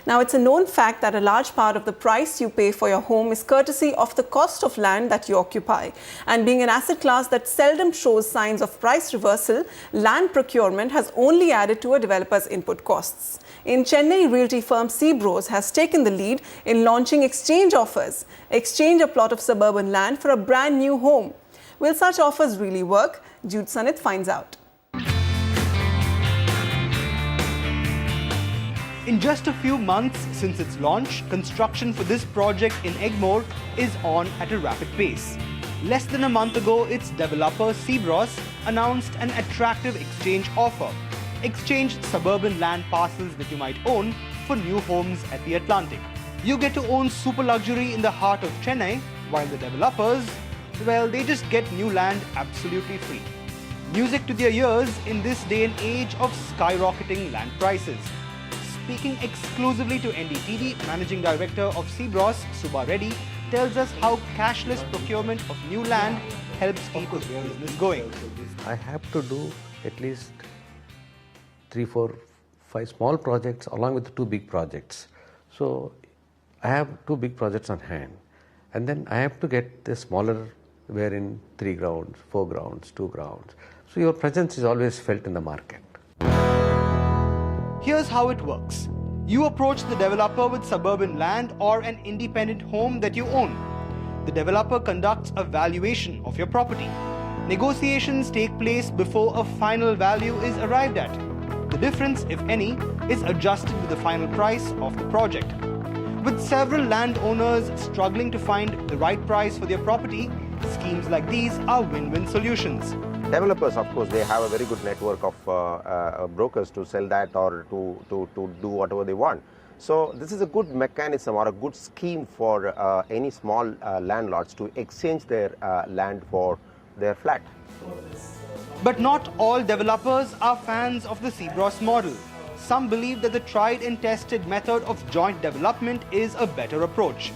Now, it's a known fact that a large part of the price you pay for your home is courtesy of the cost of land that you occupy. And being an asset class that seldom shows signs of price reversal, land procurement has only added to a developer's input costs. In Chennai, realty firm Seabros has taken the lead in launching exchange offers. Exchange a plot of suburban land for a brand new home. Will such offers really work? Jude Sanith finds out. In just a few months since its launch, construction for this project in Egmore is on at a rapid pace. Less than a month ago, its developer Seabros announced an attractive exchange offer. Exchange suburban land parcels that you might own for new homes at the Atlantic. You get to own super luxury in the heart of Chennai, while the developers, well, they just get new land absolutely free. Music to their ears in this day and age of skyrocketing land prices. Speaking exclusively to NDTV, Managing Director of Seabros, Subba Reddy, tells us how cashless procurement of new land helps keep his business going. I have to do at least 3, 4, 5 small projects along with 2 big projects. So I have 2 big projects on hand, and then I have to get the smaller wherein 3 grounds, 4 grounds, 2 grounds. So your presence is always felt in the market. Here's how it works. You approach the developer with suburban land or an independent home that you own. The developer conducts a valuation of your property. Negotiations take place before a final value is arrived at. The difference, if any, is adjusted with the final price of the project. With several landowners struggling to find the right price for their property, schemes like these are win-win solutions. Developers, of course, they have a very good network of brokers to sell that or to do whatever they want. So this is a good mechanism or a good scheme for any small landlords to exchange their land for their flat. But not all developers are fans of the Seabros model. Some believe that the tried and tested method of joint development is a better approach.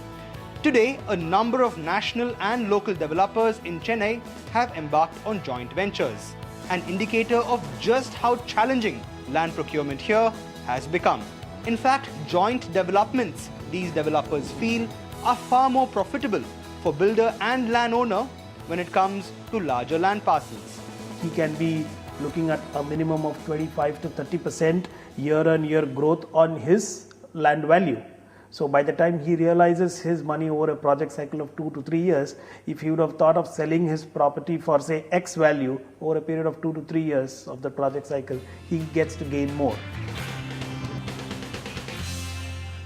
Today, a number of national and local developers in Chennai have embarked on joint ventures, an indicator of just how challenging land procurement here has become. In fact, joint developments, these developers feel, are far more profitable for builder and landowner when it comes to larger land parcels. He can be looking at a minimum of 25 to 30% year-on-year growth on his land value. So by the time he realizes his money over a project cycle of 2 to 3 years, if he would have thought of selling his property for say X value over a period of 2 to 3 years of the project cycle, he gets to gain more.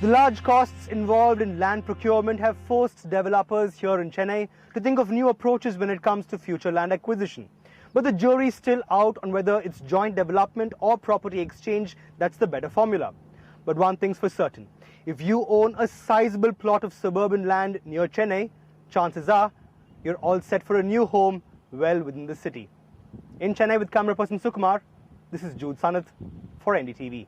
The large costs involved in land procurement have forced developers here in Chennai to think of new approaches when it comes to future land acquisition. But the jury is still out on whether it's joint development or property exchange that's the better formula. But one thing's for certain. If you own a sizable plot of suburban land near Chennai, chances are you're all set for a new home well within the city. In Chennai with camera person Sukumar, this is Jude Sanith for NDTV.